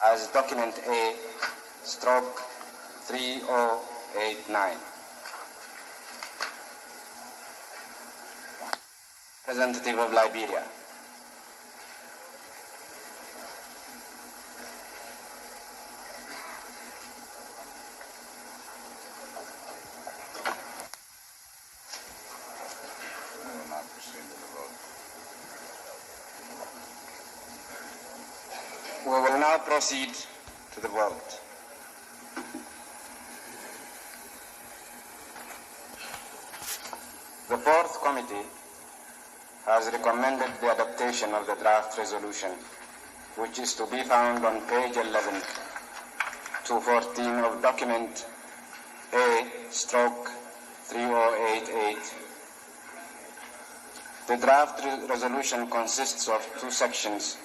as document A stroke 3089. Representative of Liberia. We will now proceed to the vote. The fourth committee has recommended the adoption of the draft resolution, which is to be found on page 11 to 14 of document A stroke 3088. The draft resolution consists of two sections,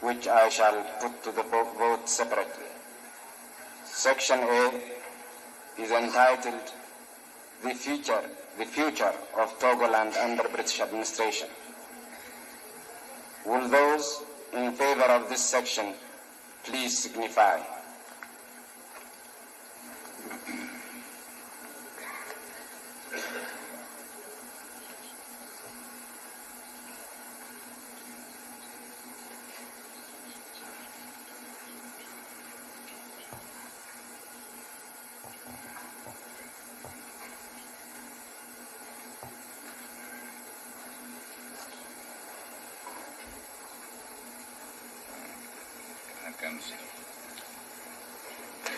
which I shall put to the vote separately. Section A is entitled The Future of Togoland under British Administration. Will those in favor of this section please signify?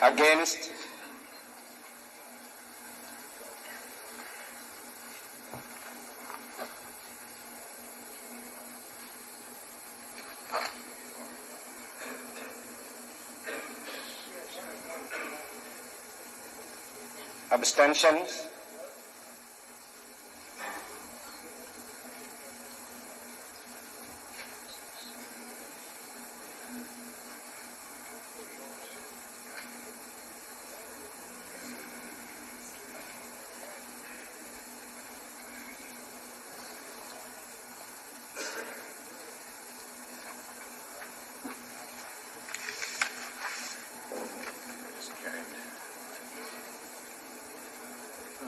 Against? Abstentions?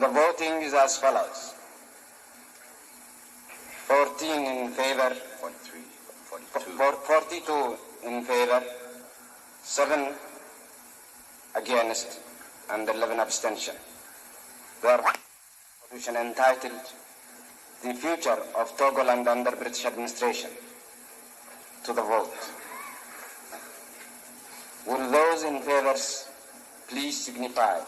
The voting is as follows. 14 in favor, 42 in favor, 7 against, and 11 abstention. Therefore, resolution entitled The Future of Togoland under British Administration to the vote. Will those in favor please signify?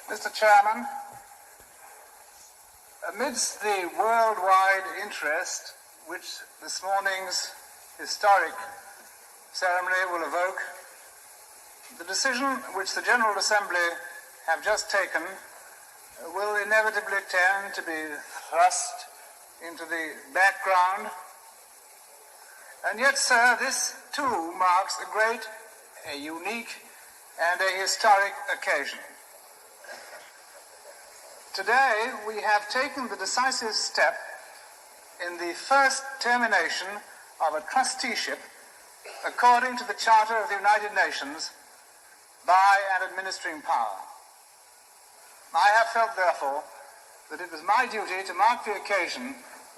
Mr. Chairman, amidst the worldwide interest which this morning's historic ceremony will evoke, the decision which the General Assembly have just taken will inevitably tend to be thrust into the background. And yet, sir, this too marks a great, a unique, and a historic occasion. Today, we have taken the decisive step in the first termination of a trusteeship according to the Charter of the United Nations by an administering power. I have felt, therefore, that it was my duty to mark the occasion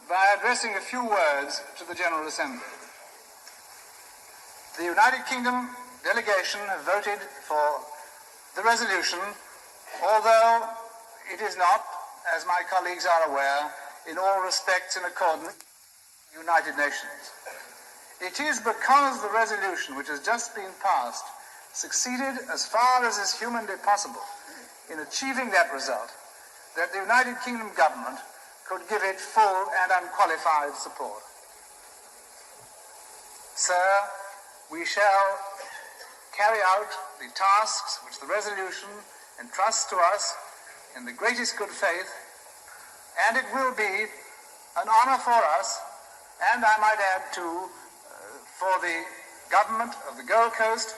by addressing a few words to the General Assembly. The United Kingdom delegation have voted for the resolution, although it is not, as my colleagues are aware, in all respects in accordance with the United Nations. It is because the resolution which has just been passed succeeded as far as is humanly possible in achieving that result that the United Kingdom government could give it full and unqualified support. Sir, we shall carry out the tasks which the resolution entrusts to us in the greatest good faith, and it will be an honor for us, and I might add too, for the government of the Gold Coast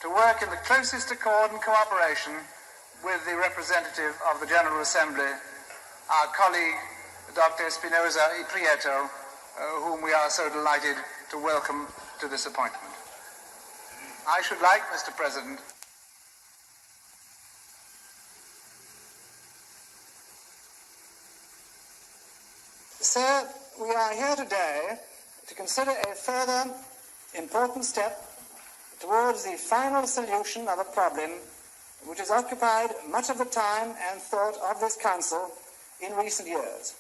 to work in the closest accord and cooperation with the representative of the General Assembly, our colleague, Dr. Espinosa y Prieto, whom we are so delighted to welcome to this appointment. I should like, Mr. President, Sir, we are here today to consider a further important step towards the final solution of a problem which has occupied much of the time and thought of this Council in recent years,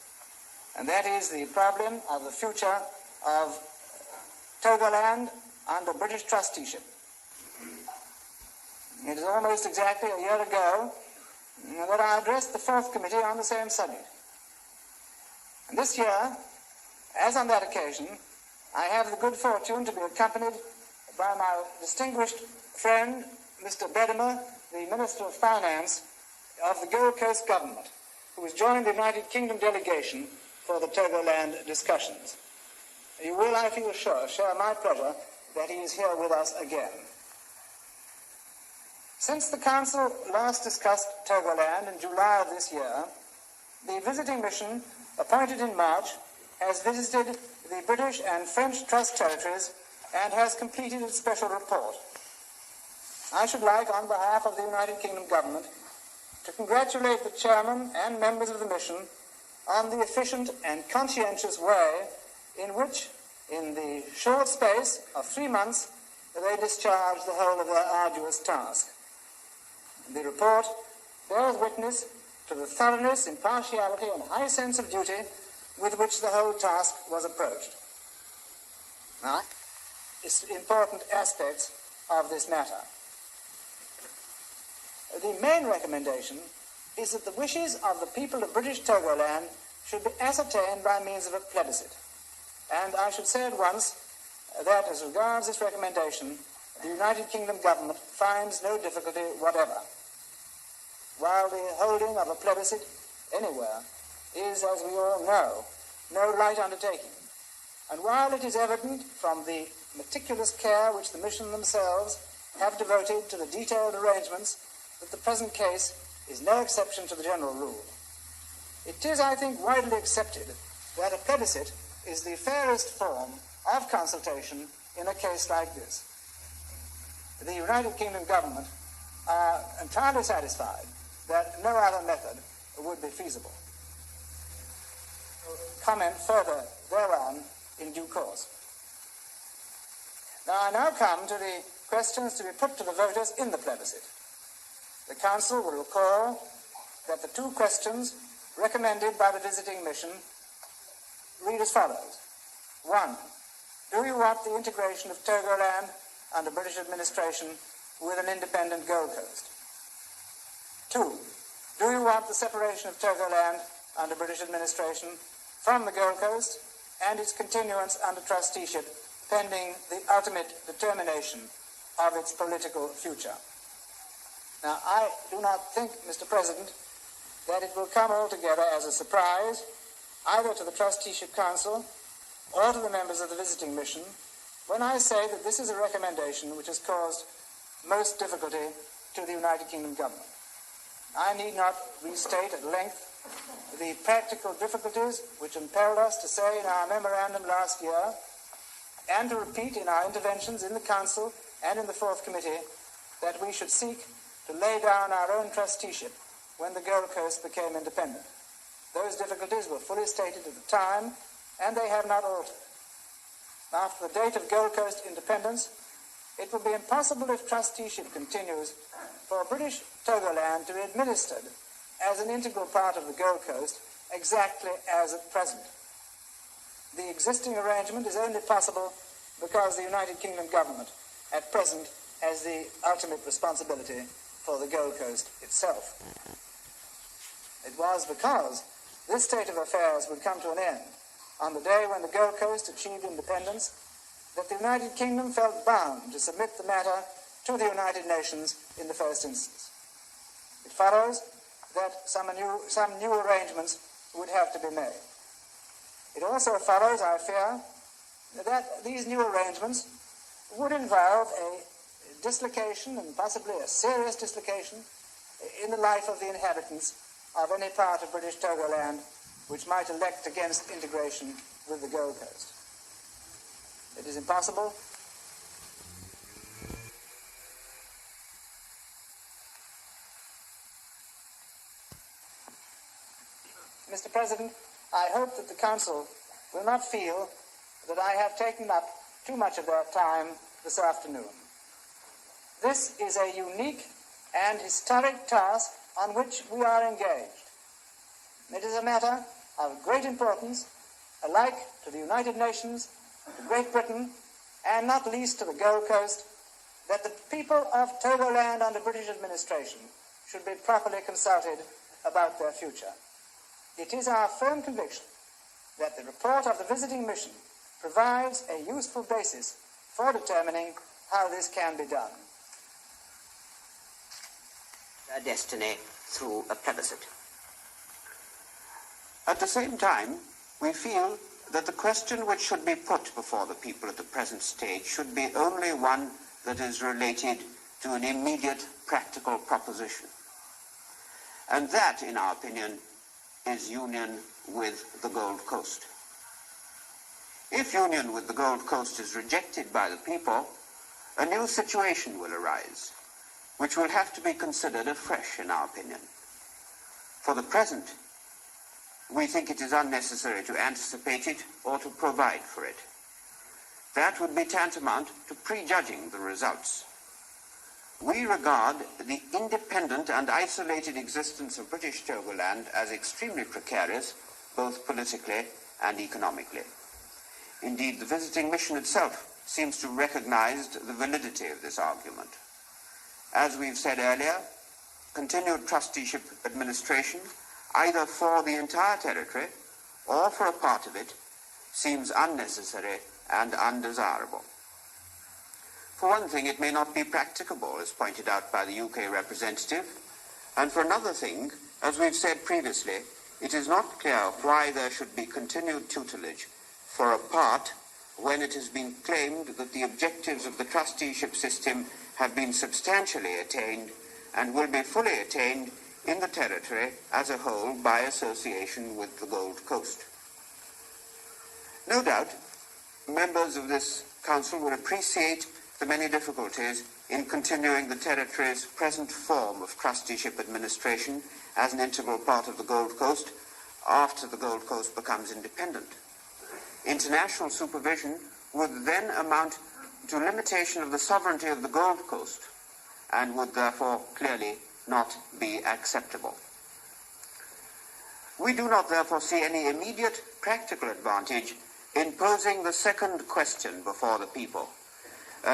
and that is the problem of the future of Togoland under British trusteeship. It is almost exactly a year ago that I addressed the Fourth Committee on the same subject. And this year, as on that occasion, I have the good fortune to be accompanied by my distinguished friend, Mr. Bedimer, the Minister of Finance of the Gold Coast Government, who has joined the United Kingdom delegation for the Togoland discussions. You will, I feel sure, share my pleasure that he is here with us again. Since the Council last discussed Togoland in July of this year, the visiting mission appointed in March has visited the British and French Trust Territories and has completed its special report. I should like, on behalf of the United Kingdom Government, to congratulate the chairman and members of the mission on the efficient and conscientious way in which, in the short space of 3 months, they discharged the whole of their arduous task. The report bears witness to the thoroughness, impartiality, and high sense of duty with which the whole task was approached. Now, it's important aspects of this matter. The main recommendation is that the wishes of the people of British Togoland should be ascertained by means of a plebiscite. And I should say at once that as regards this recommendation, the United Kingdom government finds no difficulty whatever. While the holding of a plebiscite anywhere is, as we all know, no light undertaking, and while it is evident from the meticulous care which the mission themselves have devoted to the detailed arrangements that the present case is no exception to the general rule, it is, I think, widely accepted that a plebiscite is the fairest form of consultation in a case like this. The United Kingdom government are entirely satisfied that no other method would be feasible. Comment further thereon in due course. Now I now come to the questions to be put to the voters in the plebiscite. The Council will recall that the 2 questions recommended by the visiting mission read as follows. 1. Do you want the integration of Togoland under British administration with an independent Gold Coast? 2. Do you want the separation of Togoland under British administration from the Gold Coast and its continuance under trusteeship pending the ultimate determination of its political future? Now, I do not think, Mr. President, that it will come altogether as a surprise either to the Trusteeship Council or to the members of the visiting mission when I say that this is a recommendation which has caused most difficulty to the United Kingdom government. I need not restate at length the practical difficulties which impelled us to say in our memorandum last year and to repeat in our interventions in the Council and in the Fourth Committee that we should seek to lay down our own trusteeship when the Gold Coast became independent. Those difficulties were fully stated at the time, and they have not altered. After the date of Gold Coast independence, it will be impossible, if trusteeship continues, for British Togoland to be administered as an integral part of the Gold Coast exactly as at present. The existing arrangement is only possible because the United Kingdom government at present has the ultimate responsibility for the Gold Coast itself. It was because this state of affairs would come to an end on the day when the Gold Coast achieved independence that the United Kingdom felt bound to submit the matter to the United Nations in the first instance. It follows that some new arrangements would have to be made. It also follows, I fear, that these new arrangements would involve a dislocation, and possibly a serious dislocation, in the life of the inhabitants of any part of British Togoland which might elect against integration with the Gold Coast. It is impossible. Mr. President, I hope that the Council will not feel that I have taken up too much of their time this afternoon. This is a unique and historic task on which we are engaged. It is a matter of great importance, alike to the United Nations, to Great Britain, and not least to the Gold Coast, that the people of Togoland under British administration should be properly consulted about their future. It is our firm conviction that the report of the visiting mission provides a useful basis for determining how this can be done. Their destiny through a plebiscite. At the same time, we feel that the question which should be put before the people at the present stage should be only one that is related to an immediate practical proposition. And that, in our opinion, is union with the Gold Coast. If union with the Gold Coast is rejected by the people, a new situation will arise, which will have to be considered afresh, in our opinion. For the present, we think it is unnecessary to anticipate it or to provide for it. That would be tantamount to prejudging the results. We regard the independent and isolated existence of British Togoland as extremely precarious, both politically and economically. Indeed, the visiting mission itself seems to recognize the validity of this argument. As we've said earlier, continued trusteeship administration, either for the entire territory or for a part of it, seems unnecessary and undesirable. For one thing, it may not be practicable, as pointed out by the UK representative, and for another thing, as we've said previously, it is not clear why there should be continued tutelage for a part when it has been claimed that the objectives of the trusteeship system have been substantially attained and will be fully attained in the territory as a whole by association with the Gold Coast. No doubt, members of this Council will appreciate the many difficulties in continuing the territory's present form of trusteeship administration as an integral part of the Gold Coast after the Gold Coast becomes independent. International supervision would then amount to limitation of the sovereignty of the Gold Coast and would therefore clearly not be acceptable. We do not therefore see any immediate practical advantage in posing the second question before the people,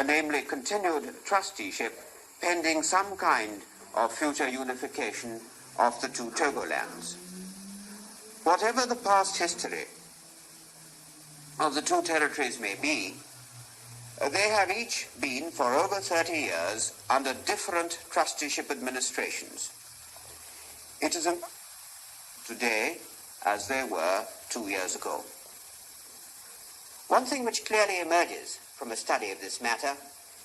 namely continued trusteeship pending some kind of future unification of the two Togolands. Whatever the past history of the two territories may be, they have each been for over 30 years under different trusteeship administrations. It is today as they were 2 years ago. One thing which clearly emerges from a study of this matter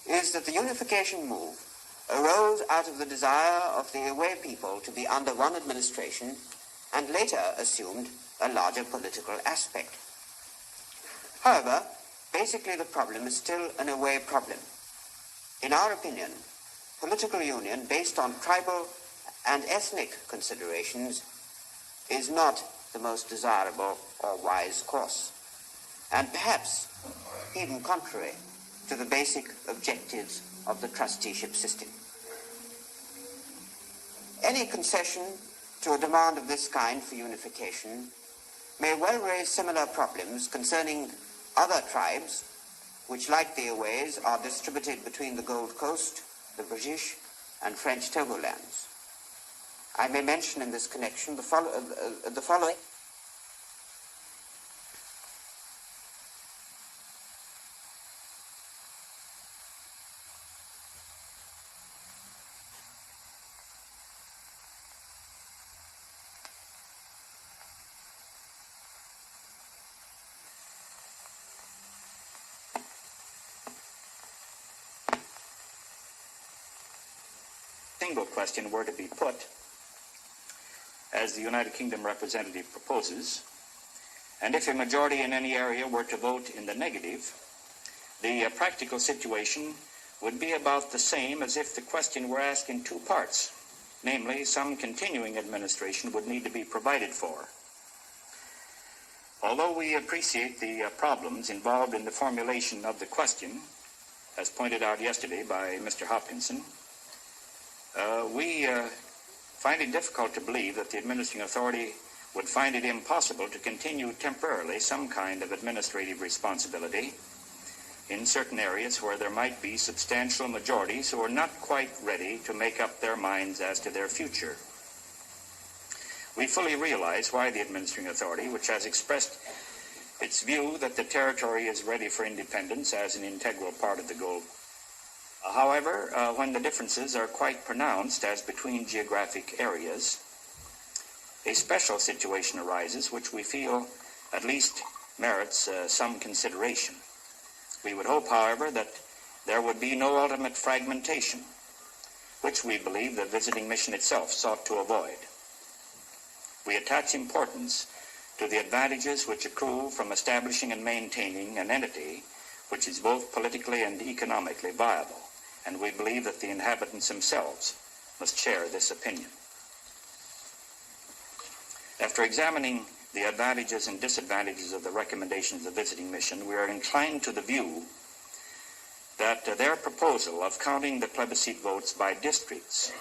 is that the unification move arose out of the desire of the away people to be under one administration and later assumed a larger political aspect. However, basically the problem is still an away problem. In our opinion, political union based on tribal and ethnic considerations is not the most desirable or wise course, and perhaps even contrary to the basic objectives of the trusteeship system. Any concession to a demand of this kind for unification may well raise similar problems concerning other tribes which, like the Aways, are distributed between the Gold Coast, the British, and French Togolands. I may mention in this connection the following. Single question were to be put, as the United Kingdom representative proposes, and if a majority in any area were to vote in the negative, the practical situation would be about the same as if the question were asked in two parts. Namely, some continuing administration would need to be provided for. Although we appreciate the problems involved in the formulation of the question, as pointed out yesterday by Mr. Hopkinson, we find it difficult to believe that the administering authority would find it impossible to continue temporarily some kind of administrative responsibility in certain areas where there might be substantial majorities who are not quite ready to make up their minds as to their future. We fully realize why the administering authority, which has expressed its view that the territory is ready for independence as an integral part of the goal. However, when the differences are quite pronounced as between geographic areas, a special situation arises which we feel at least merits some consideration. We would hope, however, that there would be no ultimate fragmentation, which we believe the visiting mission itself sought to avoid. We attach importance to the advantages which accrue from establishing and maintaining an entity which is both politically and economically viable, and we believe that the inhabitants themselves must share this opinion. After examining the advantages and disadvantages of the recommendations of the visiting mission, we are inclined to the view that their proposal of counting the plebiscite votes by districts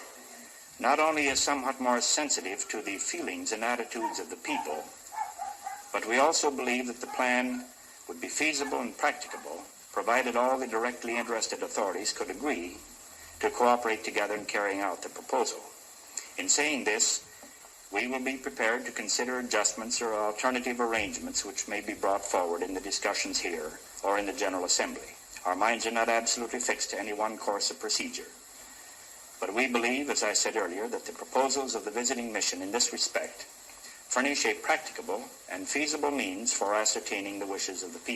not only is somewhat more sensitive to the feelings and attitudes of the people, but we also believe that the plan would be feasible and practicable, provided all the directly interested authorities could agree to cooperate together in carrying out the proposal. In saying this, we will be prepared to consider adjustments or alternative arrangements which may be brought forward in the discussions here or in the General Assembly. Our minds are not absolutely fixed to any one course of procedure. But we believe, as I said earlier, that the proposals of the visiting mission in this respect furnish a practicable and feasible means for ascertaining the wishes of the people.